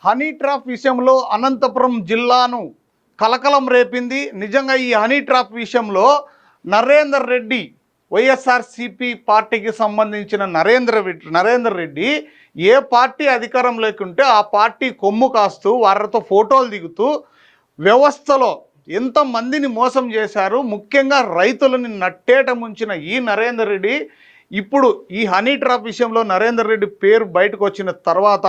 Honey trap విషయంలో అనంతపురం జిల్లాను కలకలం రేపింది. నిజంగా ఈ హనీ ట్రాప్ విషయంలో నరేందర్ రెడ్డి, వైఎస్ఆర్సిపి పార్టీకి సంబంధించిన నరేందర్ రెడ్డి ఏ పార్టీ అధికారం లేకుంటే ఆ పార్టీ కొమ్ము కాస్తూ వారితో ఫోటోలు దిగుతూ వ్యవస్థలో ఎంతమందిని మోసం చేశారు, ముఖ్యంగా రైతులని నట్టేట ముంచిన ఈ నరేందర్ రెడ్డి ఇప్పుడు ఈ హనీ ట్రాప్ విషయంలో నరేందర్ రెడ్డి పేరు బయటకు వచ్చిన తర్వాత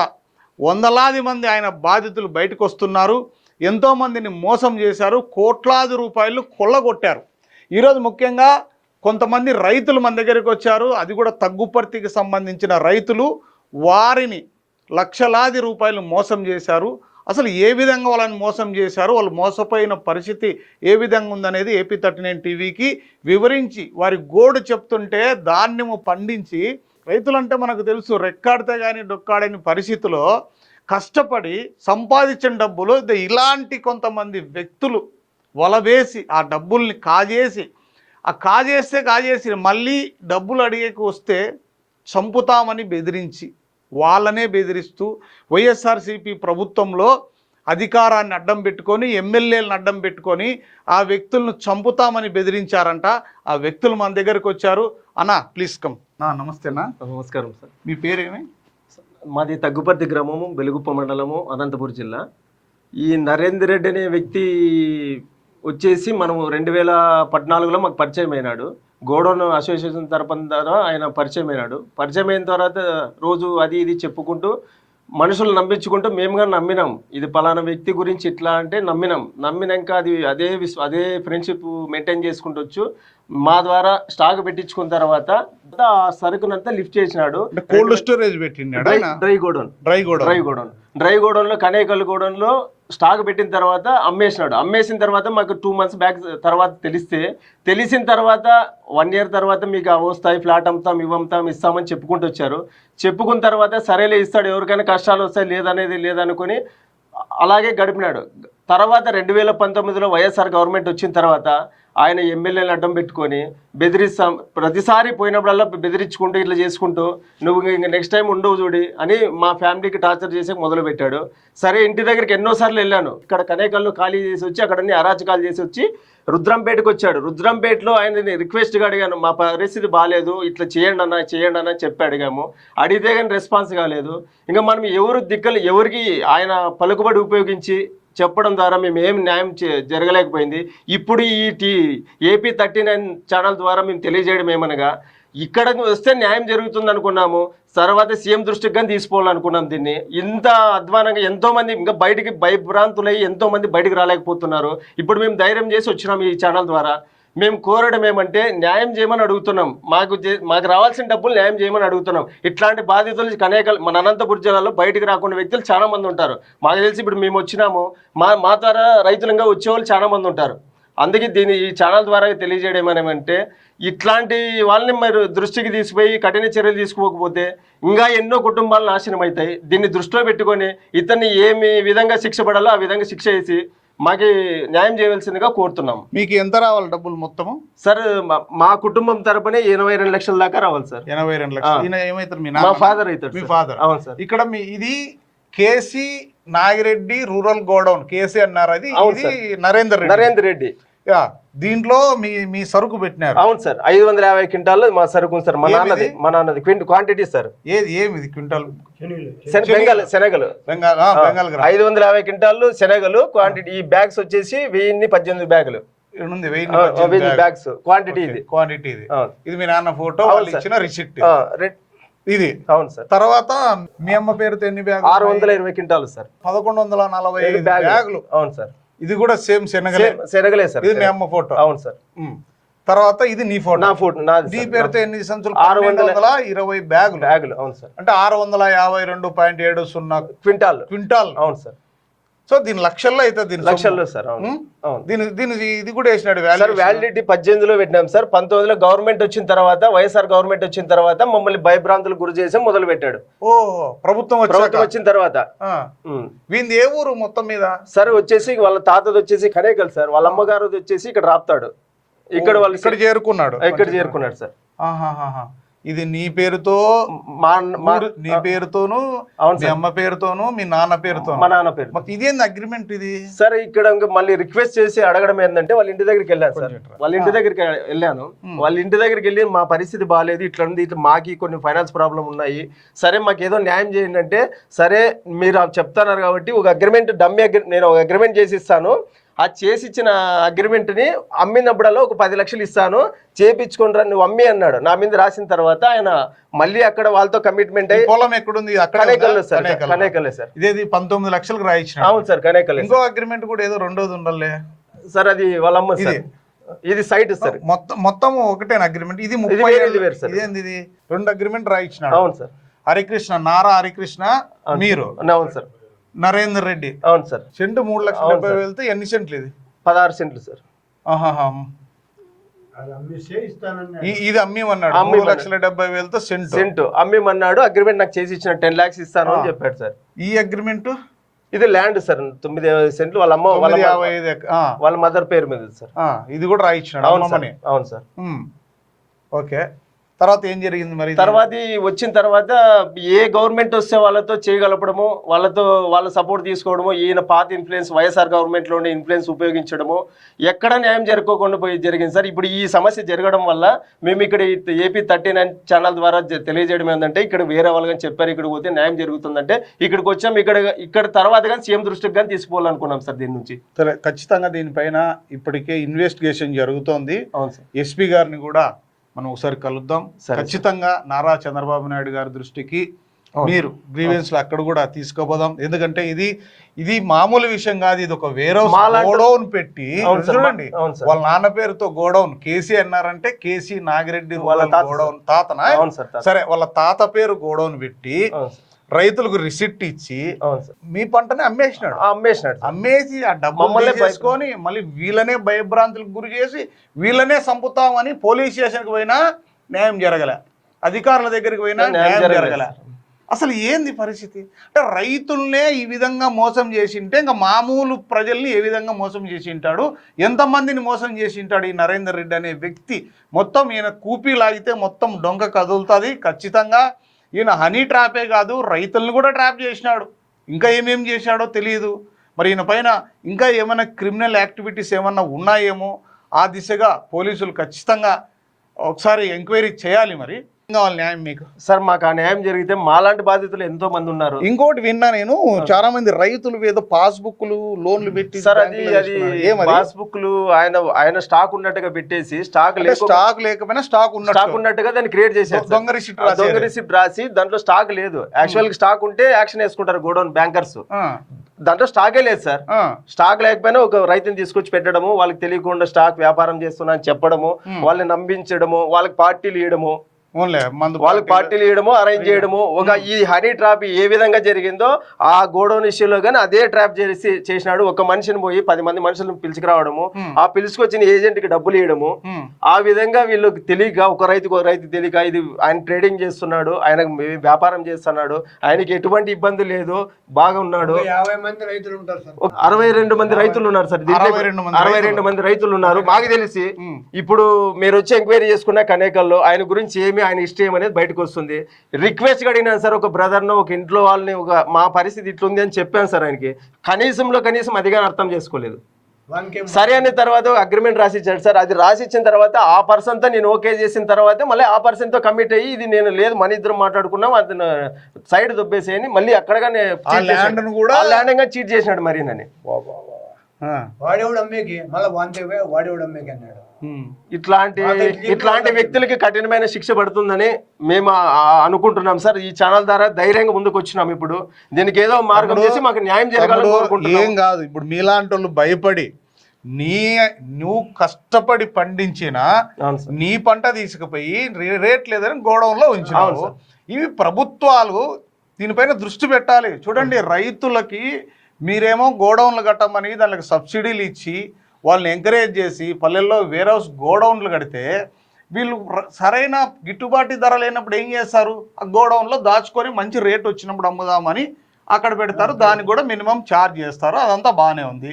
వందలాది మంది ఆయన బాధితులు బయటకు వస్తున్నారు. ఎంతోమందిని మోసం చేశారు, కోట్లాది రూపాయలు కొల్లగొట్టారు. ఈరోజు ముఖ్యంగా కొంతమంది రైతులు మన దగ్గరికి వచ్చారు. అది కూడా తగ్గుపర్తికి సంబంధించిన రైతులు. వారిని లక్షలాది రూపాయలు మోసం చేశారు. అసలు ఏ విధంగా వాళ్ళని మోసం చేశారు, వాళ్ళు మోసపోయిన పరిస్థితి ఏ విధంగా ఉందనేది AP39 టీవీకి వివరించి వారి గోడు చెప్తుంటే దాన్నేమో పండించి, రైతులంటే మనకు తెలుసు రెక్కాడితే కానీ డొక్కాడని పరిస్థితిలో కష్టపడి సంపాదించిన డబ్బులు ఇలాంటి కొంతమంది వ్యక్తులు వలవేసి ఆ డబ్బుల్ని కాజేసి మళ్ళీ డబ్బులు అడిగేకి వస్తే చంపుతామని బెదిరించి, వాళ్ళనే బెదిరిస్తూ వైఎస్ఆర్సీపీ ప్రభుత్వంలో అధికారాన్ని అడ్డం పెట్టుకొని, ఎమ్మెల్యేలను అడ్డం పెట్టుకొని ఆ వ్యక్తులను చంపుతామని బెదిరించారంట. ఆ వ్యక్తులు మన దగ్గరికి వచ్చారు. అన్నా ప్లీజ్ కమ్. నమస్తేనా. నమస్కారం సార్. మీ పేరేమి? మాది తగ్గుపర్తి గ్రామము, బెలుగుప్ప మండలము, అనంతపురం జిల్లా. ఈ నరేందర్ రెడ్డి అనే వ్యక్తి వచ్చేసి మనము 2014లో మాకు పరిచయం అయినాడు. గోడౌన్ అసోసియేషన్ ద్వారా ఆయన పరిచయం అయినాడు. పరిచయం అయిన తర్వాత రోజు అది ఇది చెప్పుకుంటూ మనుషులు నమ్మించుకుంటూ మేము కానీ నమ్మినాం. ఇది పలానా వ్యక్తి గురించి ఇట్లా అంటే నమ్మినాక అది అదే ఫ్రెండ్షిప్ మెయింటైన్ చేసుకుంటూ మా ద్వారా స్టాక్ పెట్టించుకున్న తర్వాత ఆ సరుకునంతా లిఫ్ట్ చేసినాడు. కోల్డ్ స్టోరేజ్ పెట్టినాడు. డ్రై గోడౌన్లో కనేకల్ గోడౌన్లో స్టాక్ పెట్టిన తర్వాత అమ్మేసిన తర్వాత మాకు 2 months బ్యాక్ తర్వాత తెలిసిన తర్వాత 1 year తర్వాత మీకు వస్తాయి, ఫ్లాట్ అమ్ముతాం ఇస్తామని చెప్పుకుంటూ వచ్చారు. చెప్పుకున్న తర్వాత సరేలే ఇస్తాడు, ఎవరికైనా కష్టాలు వస్తాయి లేదనుకొని అలాగే గడిపినాడు. తర్వాత 2019లో వైఎస్ఆర్ గవర్నమెంట్ వచ్చిన తర్వాత ఆయన ఎమ్మెల్యేలను అడ్డం పెట్టుకొని బెదిరిస్తాం, ప్రతిసారి పోయినప్పుడల్లా బెదిరించుకుంటూ ఇట్లా చేసుకుంటూ నువ్వు ఇంక నెక్స్ట్ టైం ఉండవు చూడి అని మా ఫ్యామిలీకి టార్చర్ చేసి మొదలుపెట్టాడు. సరే ఇంటి దగ్గరికి ఎన్నోసార్లు వెళ్ళాను. ఇక్కడ కనేకల్లో ఖాళీ చేసి వచ్చి అక్కడన్నీ అరాచకాలు చేసి వచ్చి రుద్రంపేటకు వచ్చాడు. రుద్రంపేటలో ఆయన రిక్వెస్ట్గా అడిగాను, మా పరిస్థితి బాగాలేదు, ఇట్లా చేయండి అన్న చెప్పి అడిగాము. అడిగితే కానీ రెస్పాన్స్ కాలేదు. ఇంకా మనం ఎవరికి ఆయన పలుకుబడి ఉపయోగించి చెప్పడం ద్వారా మేము ఏం న్యాయం జరగలేకపోయింది. ఇప్పుడు ఈ AP39 ఛానల్ ద్వారా మేము తెలియజేయడం ఏమనగా, ఇక్కడికి వస్తే న్యాయం జరుగుతుంది అనుకున్నాము. తర్వాత సీఎం దృష్టికి కానీ తీసుకోవాలనుకున్నాం. దీన్ని ఇంత అధ్వానంగా ఎంతోమంది ఇంకా బయటికి భయభ్రాంతులయ్యి ఎంతోమంది బయటికి రాలేకపోతున్నారు. ఇప్పుడు మేము ధైర్యం చేసి వచ్చినాం ఈ ఛానల్ ద్వారా. మేము కోరడం ఏమంటే న్యాయం చేయమని అడుగుతున్నాం. మాకు రావాల్సిన డబ్బులు న్యాయం చేయమని అడుగుతున్నాం. ఇట్లాంటి బాధితులు కనేకల్ మన అనంతపురం జిల్లాలో బయటికి రాకుండా వ్యక్తులు చాలా మంది ఉంటారు. మాకు తెలిసి ఇప్పుడు మేము వచ్చినాము, మా ద్వారా రైతులంగా వచ్చేవాళ్ళు చాలా మంది ఉంటారు. అందుకే ఈ ఛానల్ ద్వారా తెలియజేయడం ఏమంటే, ఇట్లాంటి వాళ్ళని మరి దృష్టికి తీసిపోయి కఠిన చర్యలు తీసుకోకపోతే ఇంకా ఎన్నో కుటుంబాలు నాశనం అవుతాయి. దీన్ని దృష్టిలో పెట్టుకొని ఇతన్ని ఏమి విధంగా శిక్ష పడాలో ఆ విధంగా శిక్ష వేసి మాకు న్యాయం చేయవలసిందిగా కోరుతున్నాం. మీకు ఎంత రావాలి డబ్బులు మొత్తము? సార్ మా కుటుంబం తరపునే 82 లక్షల దాకా రావాలి సార్. 82 లక్షలు. ఏమవుతారు? మా ఫాదర్ అవుతారు. మీ ఫాదర్? అవును సార్. ఇక్కడ ఇది KC Nagireddy rural godown. KC అన్నారు, అది నరేందర్ రెడ్డి. దీంట్లో మీ సరుకు పెట్టినారు. అవును సార్. 550 క్వింటాల్ మా సరుకు సార్. మా నాన్నది క్వాంటిటీ సార్. ఏమిది క్వింటాల్? శనగలు 550 క్వింటాల్ శనగలు క్వాంటిటీ. ఈ బ్యాగ్స్ వచ్చేసి 1018 బ్యాగులు. 1000 బ్యాగ్స్ క్వాంటిటీ. ఇది మీ నాన్న ఫోటో, ఇచ్చిన రిసిప్ట్ ఇది. అవును సార్. తర్వాత మీ అమ్మ పేరుతో ఎన్ని బ్యాగులు? 620 క్వింటాల్ సార్. 1145 బ్యాగులు. అవును సార్. ఇది కూడా సేమ్ శనగలే సార్. ఇది మీ అమ్మ ఫోటో. అవును సార్. తర్వాత ఇది నీ ఫోటో. నా ఫోటో. నీ పేరుతో ఎన్ని సంచులు? 620 బ్యాగులు. అవును సార్. అంటే 652.70 క్వింటాల్. అవును సార్. సో దీని లక్షల్లో అయితే లక్షల్లో సార్. దీని ఇది కూడా వేసినాడు. వ్యాలిడిటీ 18లో పెట్టినాం సార్. 19లో గవర్నమెంట్ వచ్చిన తర్వాత, వైఎస్ఆర్ గవర్నమెంట్ వచ్చిన తర్వాత మమ్మల్ని భయభ్రాంతులు గురి చేసి మొదలు పెట్టాడు. ప్రభుత్వం వచ్చిన తర్వాత. వీంది ఏ ఊరు మొత్తం మీద? సార్ వచ్చేసి వాళ్ళ తాతది వచ్చేసి కనేకల్ సార్. వాళ్ళ అమ్మగారు వచ్చేసి ఇక్కడ రాపుతాడు. ఇక్కడ చేరుకున్నాడు సార్. ఇది నీ పేరుతో నీ పేరుతోను, అవును మీ అమ్మ పేరుతోను, మీ నాన్న పేరుతోను, మా నాన్న పేరు. మాకు ఇదేంది అగ్రిమెంట్ ఇది? సార్ ఇక్కడ మళ్ళీ రిక్వెస్ట్ చేసి అడగడం ఏంటంటే వాళ్ళ ఇంటి దగ్గరికి వెళ్ళాను సార్. వాళ్ళ ఇంటి దగ్గరికి వెళ్ళాను. వాళ్ళ ఇంటి దగ్గరికి వెళ్ళి మా పరిస్థితి బాగాలేదు, ఇట్లా ఉంది, ఇట్లా మాకి కొన్ని ఫైనాన్స్ ప్రాబ్లం ఉన్నాయి, సరే మాకు ఏదో న్యాయం చేయండి అంటే, సరే మీరు చెప్తున్నారు కాబట్టి ఒక అగ్రిమెంట్ నేను ఒక అగ్రిమెంట్ చేసి ఇస్తాను, ఆ చేసిచ్చిన అగ్రిమెంట్ని అమ్మినప్పుడల్లా ఒక 10 లక్షలు ఇస్తాను, చేపించుకుంటారా నువ్వు అమ్మి అన్నాడు. నా మీద రాసిన తర్వాత ఆయన మళ్ళీ అక్కడ వాళ్ళతో కమిట్మెంట్ అయ్యి, పొలం ఎక్కడుంది? కనేకల్ సార్. కనేకల్ సార్. ఇదేది 19 లక్షలకు రాయించిన. అవును సార్, కనేకల్. ఇంకో అగ్రిమెంట్ కూడా ఏదో రెండోది ఉండాలి సార్, అది వాళ్ళ అమ్మ సార్. ఇది సైట్ సార్. మొత్తం ఒకటేనా అగ్రిమెంట్? ఇది 30 వేరు సార్. ఇదేంది ఇది? 2 అగ్రిమెంట్ రాయించినాడు. అవును సార్. హరికృష్ణ, నారా హరికృష్ణ, మీరు. అవును సార్. నరేందర్ రెడ్డి. అవును సార్. సెంటు 3,70,000 ఎన్ని సెంట్లు ఇది? 16 సెంట్లు సార్. ఇది అమ్మేమన్నాడు 3,70,000 సెంటు అమ్మేమన్నాడు. అగ్రిమెంట్ నాకు చేసి ఇచ్చిన 10 lakhs ఇస్తాను అని చెప్పాడు సార్. ఈ అగ్రిమెంట్ ఇది ల్యాండ్ సార్, 9 సెంట్లు వాళ్ళ అమ్మ వాళ్ళ మదర్ పేరు మీద సార్. ఇది కూడా రాయించినాడు. అవును సార్. ఓకే, తర్వాత ఏం జరిగింది మరి? తర్వాత వచ్చిన తర్వాత ఏ గవర్నమెంట్ వస్తే వాళ్ళతో చేయగలపడము, వాళ్ళ సపోర్ట్ తీసుకోవడము, ఈయన పాత ఇన్ఫ్లుయెన్స్ వైఎస్ఆర్ గవర్నమెంట్లో ఉండే ఇన్ఫ్లుయెన్స్ ఉపయోగించడము, ఎక్కడ న్యాయం జరగకుండా జరిగింది సార్. ఇప్పుడు ఈ సమస్య జరగడం వల్ల మేము ఇక్కడ AP 39 ఛానల్ ద్వారా తెలియజేయడం ఏంటంటే, ఇక్కడ వేరే వాళ్ళు కానీ చెప్పారు ఇక్కడికి పోతే న్యాయం జరుగుతుందంటే ఇక్కడికి వచ్చాం. ఇక్కడ తర్వాత కానీ సీఎం దృష్టికి కానీ తీసుకోవాలనుకున్నాం సార్ దీని నుంచి. సరే, ఖచ్చితంగా దీనిపైన ఇప్పటికే ఇన్వెస్టిగేషన్ జరుగుతోంది. అవును సార్. SP గారిని కూడా మనం ఒకసారి కలుద్దాం. ఖచ్చితంగా నారా చంద్రబాబు నాయుడు గారి దృష్టికి మీరు గ్రీవెన్స్లు అక్కడ కూడా తీసుకుపోదాం. ఎందుకంటే ఇది మామూలు విషయం కాదు. ఇది ఒక వేరే గోడౌన్ పెట్టి చూడండి, వాళ్ళ నాన్న పేరుతో గోడౌన్ కేసీ అన్నారంటే కేసీ నాగిరెడ్డి గోడౌన్ తాతనా? సరే, వాళ్ళ తాత పేరు గోడౌన్ పెట్టి రైతులకు రిసిప్ట్ ఇచ్చి మీ పంటని అమ్మేసినాడు. అమ్మేసి ఆ డబ్బు చేసుకొని మళ్ళీ వీళ్ళనే భయభ్రాంతులకు గురి చేసి వీళ్ళనే చంపుతామని పోలీస్ స్టేషన్కి పోయినా న్యాయం జరగలే, అధికారుల దగ్గరికి పోయినా న్యాయం జరగలే. అసలు ఏంది పరిస్థితి? అంటే రైతుల్నే ఈ విధంగా మోసం చేసింటే ఇంకా మామూలు ప్రజల్ని ఏ విధంగా మోసం చేసి ఉంటాడు, ఎంతమందిని మోసం చేసి ఉంటాడు ఈ నరేందర్ రెడ్డి అనే వ్యక్తి. మొత్తం ఈయన కూపీ లాగితే మొత్తం డొంక కదులుతుంది. ఖచ్చితంగా ఈయన హనీ ట్రాపే కాదు, రైతులను కూడా ట్రాప్ చేసినాడు. ఇంకా ఏమేం చేశాడో తెలియదు. మరి ఈయన పైన ఇంకా ఏమైనా క్రిమినల్ యాక్టివిటీస్ ఏమన్నా ఉన్నాయేమో ఆ దిశగా పోలీసులు ఖచ్చితంగా ఒకసారి ఎంక్వైరీ చేయాలి. మరి కావాలి న్యాయం మీకు సార్. మాకు ఆ న్యాయం జరిగితే మాలాంటి బాధితులు ఎంతో మంది ఉన్నారు. ఇంకోటి విన్నా నేను, చాలా మంది రైతులు ఏదో పాస్బుక్లు లోన్లు పెట్టి సార్, అది పాస్బుక్లు ఆయన స్టాక్ ఉన్నట్టుగా పెట్టేసి స్టాక్ లేకపోయినా స్టాక్ ఉన్నట్టుగా దాన్ని క్రియేట్ చేశారు. దొంగ రిసిప్ట్ రాసి దాంట్లో స్టాక్ లేదు. యాక్చువల్ గా స్టాక్ ఉంటే యాక్షన్ వేసుకుంటారు గోడౌన్ బ్యాంకర్స్. దాంట్లో స్టాకే లేదు సార్. స్టాక్ లేకపోయినా ఒక రైతుని తీసుకొచ్చి పెట్టడము, వాళ్ళకి తెలియకుండా స్టాక్ వ్యాపారం చేస్తున్నా అని చెప్పడము, వాళ్ళని నమ్మించడము, వాళ్ళకి పార్టీలు ఇవ్వడము, వాళ్ళకి పార్టీలు ఇవ్వడము, అరేంజ్ చేయడము. ఈ హనీ ట్రాప్ ఏ విధంగా జరిగిందో ఆ గోడౌన్ ఇష్యూలో కానీ అదే ట్రాప్ చేసినాడు. ఒక మనిషిని పోయి 10 మంది మనుషులను పిలుచుకురావడము, ఆ పిలుచుకొచ్చిన ఏజెంట్ కి డబ్బులు ఇవ్వడము, ఆ విధంగా వీళ్ళకి తెలియక ఒక రైతుకు తెలియక ఇది ఆయన ట్రేడింగ్ చేస్తున్నాడు, ఆయన వ్యాపారం చేస్తున్నాడు, ఆయనకి ఎటువంటి ఇబ్బంది లేదు, బాగా ఉన్నాడు. 62 మంది రైతులు ఉన్నారు సార్. 62 మంది రైతులు ఉన్నారు. మాకు తెలిసి ఇప్పుడు మీరు వచ్చి ఎంక్వైరీ చేసుకున్న కనేకల్లో ఆయన గురించి ఏమి, ఆయన ఇష్టం అనేది బయటకు వస్తుంది. రిక్వెస్ట్ అడిగినాను సార్, ఒక బ్రదర్ను, ఒక ఇంట్లో వాళ్ళని, మా పరిస్థితి ఇట్లుంది అని చెప్పాను సార్. ఆయనకి కనీసం అదిగా అర్థం చేసుకోలేదు. సరే అనే తర్వాత అగ్రిమెంట్ రాసిచ్చాడు సార్. అది రాసిచ్చిన తర్వాత ఆ పర్సన్ తో నేను ఓకే చేసిన తర్వాత మళ్ళీ ఆ పర్సన్ తో కమిట్ అయ్యి ఇది నేను లేదు మన ఇద్దరం మాట్లాడుకున్నాం, అతను సైడ్ దొబ్బేసేయని మళ్ళీ అక్కడగానే ల్యాండ్ చీట్ చేసినాడు. మరి నన్ను వాడేవాడు అమ్మేకి మళ్ళీ వాడేవాడు అమ్మేకి అన్నాడు. ఇట్లాంటి వ్యక్తులకి కఠినమైన శిక్ష పడుతుందని మేము అనుకుంటున్నాం సార్. ఈ ఛానల్ ద్వారా ధైర్యంగా ముందుకు వచ్చినాం. ఇప్పుడు దీనికి ఏదో మార్గం చేసి మాకు న్యాయం జరగాలని కోరుకుంటున్నాం. ఏం కాదు, ఇప్పుడు మీలాంటి వాళ్ళు భయపడి నువ్వు కష్టపడి పండించిన నీ పంట తీసుకుపోయి రేట్ లేదని గోడౌన్ లో ఉంచినావు. ఇవి ప్రభుత్వాలు దీనిపైన దృష్టి పెట్టాలి. చూడండి, రైతులకి మీరేమో గోడౌన్లు కట్టమని దానికి సబ్సిడీలు ఇచ్చి వాళ్ళని ఎంకరేజ్ చేసి పల్లెల్లో వేర్ హౌస్ గోడౌన్లు కడితే వీళ్ళు సరైన గిట్టుబాటు ధర లేనప్పుడు ఏం చేస్తారు? ఆ గోడౌన్లో దాచుకొని మంచి రేట్ వచ్చినప్పుడు అమ్ముదామని అక్కడ పెడతారు. దానికి కూడా మినిమం ఛార్జ్ చేస్తారు. అదంతా బాగానే ఉంది.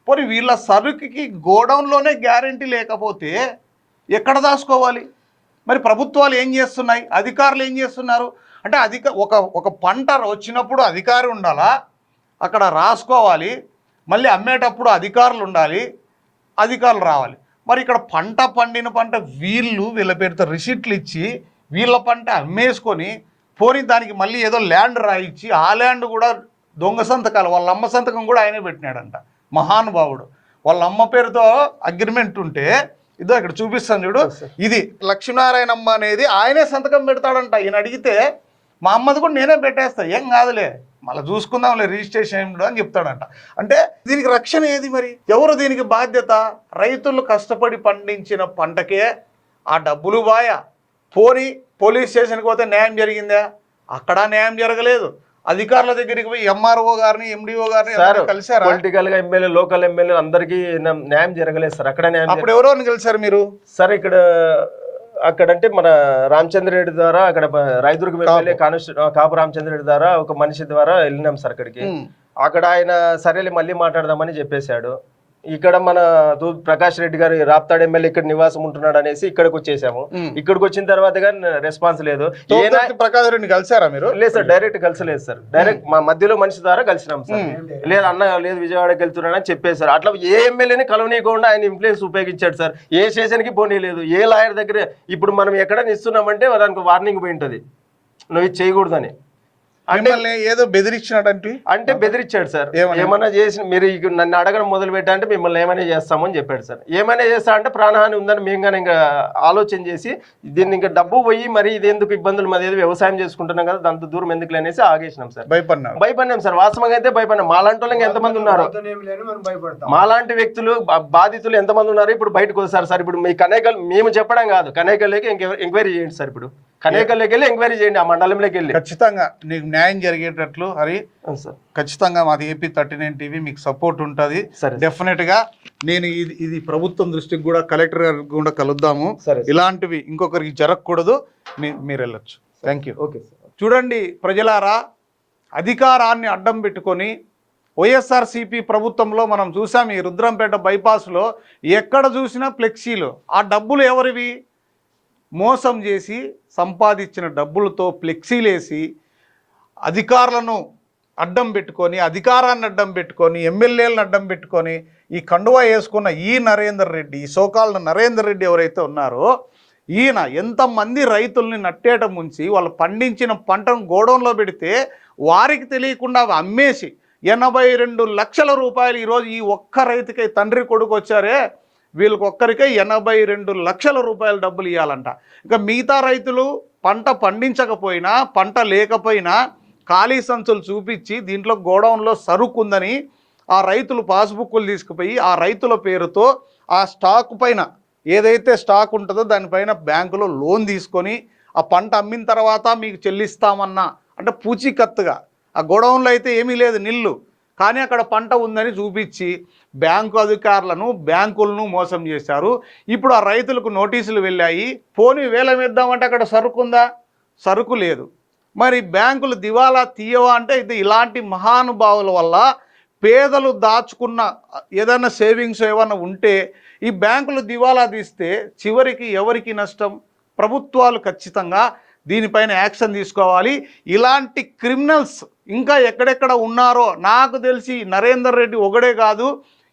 పోనీ వీళ్ళ సరుకుకి గోడౌన్లోనే గ్యారంటీ లేకపోతే ఎక్కడ దాచుకోవాలి? మరి ప్రభుత్వాలు ఏం చేస్తున్నాయి, అధికారులు ఏం చేస్తున్నారు అంటే ఒక పంట వచ్చినప్పుడు అధికారి ఉండాలా, అక్కడ రాసుకోవాలి, మళ్ళీ అమ్మేటప్పుడు అధికారులు ఉండాలి, అధికారులు రావాలి. మరి ఇక్కడ పంట పండిన పంట వీళ్ళ పేరుతో రిసిట్లు ఇచ్చి వీళ్ళ పంట అమ్మేసుకొని పోనీ దానికి మళ్ళీ ఏదో ల్యాండ్ రాయిచ్చి ఆ ల్యాండ్ కూడా దొంగ సంతకాలు, వాళ్ళ అమ్మ సంతకం కూడా ఆయనే పెట్టినాడంట మహానుభావుడు. వాళ్ళ అమ్మ పేరుతో అగ్రిమెంట్ ఉంటే ఇదో ఇక్కడ చూపిస్తాను చూడు, ఇది లక్ష్మీనారాయణమ్మ అనేది ఆయనే సంతకం పెడతాడంట. ఈయన అడిగితే మా అమ్మది కూడా నేనే పెట్టేస్తా, ఏం కాదులే మళ్ళీ చూసుకుందాంలే రిజిస్ట్రేషన్ ఏమిటో అని చెప్తాడంట. అంటే దీనికి రక్షణ ఏది మరి, ఎవరు దీనికి బాధ్యత? రైతులు కష్టపడి పండించిన పంటకే ఆ డబ్బులు బాయా. పోనీ పోలీస్ స్టేషన్కి పోతే న్యాయం జరిగిందా? అక్కడ న్యాయం జరగలేదు. అధికారుల దగ్గరికి పోయి ఎంఆర్ఓ గారిని ఎండిఓ గారిని కలిసారు, పొలిటికల్ గా ఎమ్మెల్యే లోకల్ ఎమ్మెల్యే అందరికీ న్యాయం జరగలేదు సార్. అక్కడ న్యాయం. అప్పుడు ఎవరెవరిని కలిసారు మీరు? సార్ అక్కడంటే మన రామచంద్ర రెడ్డి ద్వారా అక్కడ రాయదుర్గం ఎమ్మెల్యే కాపు రామచంద్ర రెడ్డి ద్వారా ఒక మనిషి ద్వారా వెళ్ళినాం సార్ అక్కడికి. అక్కడ ఆయన సరేలే మళ్ళీ మాట్లాడదామని చెప్పేశాడు. ఇక్కడ మన ప్రకాష్ రెడ్డి గారు రాప్తాడు ఎమ్మెల్యే ఇక్కడ నివాసం ఉంటున్నాడు అనేసి ఇక్కడికి వచ్చేసాము. ఇక్కడికి వచ్చిన తర్వాత కానీ రెస్పాన్స్ లేదు. ప్రకాష్ రెడ్డి కలిసారా మీరు? లేదు సార్, డైరెక్ట్ కలిసలేదు సార్. డైరెక్ట్ మా మధ్యలో మనిషి ద్వారా కలిసినాం సార్. లేదు అన్న లేదు విజయవాడకి వెళ్తున్నాడని చెప్పేశారు. అట్లా ఏ ఎమ్మెల్యేని కలవనీయకుండా ఆయన ఇన్ఫ్లుయెన్స్ ఉపయోగించాడు సార్. ఏ స్టేషన్ కి పోనీలేదు, ఏ లాయర్ దగ్గర. ఇప్పుడు మనం ఎక్కడైనా ఇస్తున్నామంటే దానికి వార్నింగ్ పోయి ఉంటుంది, నువ్వు ఇది చేయకూడదని. ఏదో బెదిరించినాడంటే అంటే బెదిరించాడు సార్. ఏమన్నా చేసి మీరు నన్ను అడగడం మొదలు పెట్టా అంటే మిమ్మల్ని ఏమైనా చేస్తామని చెప్పాడు సార్. ఏమైనా చేస్తా అంటే ప్రాణహాని ఉందని మేము కానీ ఇంకా ఆలోచన చేసి దీన్ని ఇంకా డబ్బు పోయి మరి ఇది ఎందుకు ఇబ్బందులు, మరి ఏదో వ్యవసాయం చేసుకుంటున్నాం కదా దాంతో దూరం ఎందుకు అనేసి ఆగేసినాం సార్. భయపడినాం సార్, వాస్తవంగా అయితే భయపడినాం. మాలాంటి వాళ్ళకి ఎంతమంది ఉన్నారు, మాలాంటి వ్యక్తులు బాధితులు ఎంతమంది ఉన్నారు ఇప్పుడు బయటకు వస్తారు సార్. ఇప్పుడు మీ కనేకల్ మేము చెప్పడం కాదు, కనేకల్లోకి ఎంక్వైరీ చేయండి సార్. ఇప్పుడు కనేకల్లోకి వెళ్ళి ఎంక్వైరీ చేయండి, ఆ మండలంలోకి వెళ్ళి. ఖచ్చితంగా నీకు న్యాయం జరిగేటట్లు హరి, ఖచ్చితంగా మాది ఏపీ 39 టీవీ మీకు సపోర్ట్ ఉంటుంది. డెఫినెట్ గా నేను ఇది ప్రభుత్వం దృష్టికి కూడా, కలెక్టర్ గారికి కూడా కలుద్దాము. ఇలాంటివి ఇంకొకరికి జరగకూడదు, మీరు వెళ్ళొచ్చు. Thank you. ఓకే. చూడండి ప్రజలారా, అధికారాన్ని అడ్డం పెట్టుకొని వైఎస్ఆర్సీపీ ప్రభుత్వంలో మనం చూసాం. ఈ రుద్రంపేట బైపాస్లో ఎక్కడ చూసినా ఫ్లెక్సీలు. ఆ డబ్బులు ఎవరివి? మోసం చేసి సంపాదించిన డబ్బులతో ఫ్లెక్సీలేసి అధికారులను అడ్డం పెట్టుకొని, అధికారాన్ని అడ్డం పెట్టుకొని, ఎమ్మెల్యేలను అడ్డం పెట్టుకొని ఈ కండువా వేసుకున్న ఈ నరేందర్ రెడ్డి, ఈ సోకాళ్ళ నరేందర్ రెడ్డి ఎవరైతే ఉన్నారో ఈయన ఎంతమంది రైతుల్ని నట్టేట ముంచి వాళ్ళు పండించిన పంటను గోడౌన్లో పెడితే వారికి తెలియకుండా అమ్మేసి 82 లక్షల రూపాయలు ఈరోజు ఈ ఒక్క రైతుకి తండ్రి కొడుకు వచ్చారే వీళ్ళకి ఒక్కరికే 82 లక్షల రూపాయల డబ్బులు ఇవ్వాలంట. ఇంకా మిగతా రైతులు పంట పండించకపోయినా, పంట లేకపోయినా ఖాళీ సంచులు చూపించి దీంట్లో గోడౌన్లో సరుకు ఉందని ఆ రైతులు పాస్బుక్లు తీసుకుపోయి ఆ రైతుల పేరుతో ఆ స్టాక్ పైన ఏదైతే స్టాక్ ఉంటుందో దానిపైన బ్యాంకులో లోన్ తీసుకొని ఆ పంట అమ్మిన తర్వాత మీకు చెల్లిస్తామన్నా అంటే పూచీకత్తుగా, ఆ గోడౌన్లో అయితే ఏమీ లేదు నిల్లు, కానీ అక్కడ పంట ఉందని చూపించి బ్యాంకు అధికారులను, బ్యాంకులను మోసం చేశారు. ఇప్పుడు ఆ రైతులకు నోటీసులు వెళ్ళాయి. పోనీ వేలం ఇద్దామంటే అక్కడ సరుకు ఉందా? సరుకు లేదు. మరి బ్యాంకులు దివాలా తీయవా అంటే ఇది ఇలాంటి మహానుభావుల వల్ల పేదలు దాచుకున్న ఏదైనా సేవింగ్స్ ఏమైనా ఉంటే ఈ బ్యాంకులు దివాలా తీస్తే చివరికి ఎవరికి నష్టం? ప్రభుత్వాలు ఖచ్చితంగా దీనిపైన యాక్షన్ తీసుకోవాలి. ఇలాంటి క్రిమినల్స్ ఇంకా ఎక్కడెక్కడ ఉన్నారో నాకు తెలిసి నరేందర్ రెడ్డి ఒకడే కాదు,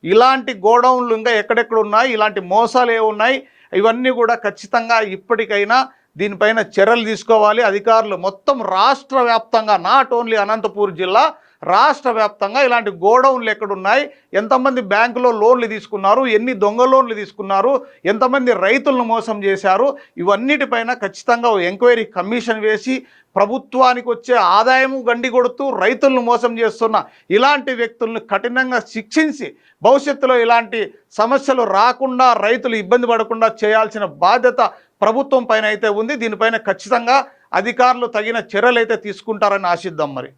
ఇలాంటి గోడౌన్లు ఇంకా ఎక్కడెక్కడ ఉన్నాయి, ఇలాంటి మోసాలు ఏమున్నాయి, ఇవన్నీ కూడా ఖచ్చితంగా ఇప్పటికైనా దీనిపైన చర్యలు తీసుకోవాలి అధికారులు. మొత్తం రాష్ట్ర వ్యాప్తంగా, నాట్ ఓన్లీ అనంతపూర్ జిల్లా, రాష్ట్ర వ్యాప్తంగా ఇలాంటి గోడౌన్లు ఎక్కడున్నాయి, ఎంతమంది బ్యాంకులో లోన్లు తీసుకున్నారు, ఎన్ని దొంగ లోన్లు తీసుకున్నారు, ఎంతమంది రైతులను మోసం చేశారు, ఇవన్నిటిపైన ఖచ్చితంగా ఎంక్వైరీ కమిషన్ వేసి ప్రభుత్వానికి వచ్చే ఆదాయము గండి కొడుతూ రైతులను మోసం చేస్తున్న ఇలాంటి వ్యక్తులను కఠినంగా శిక్షించి భవిష్యత్తులో ఇలాంటి సమస్యలు రాకుండా, రైతులు ఇబ్బంది పడకుండా చేయాల్సిన బాధ్యత ప్రభుత్వం పైన అయితే ఉంది. దీనిపైన ఖచ్చితంగా అధికారులు తగిన చర్యలు అయితే తీసుకుంటారని ఆశిద్దాం మరి.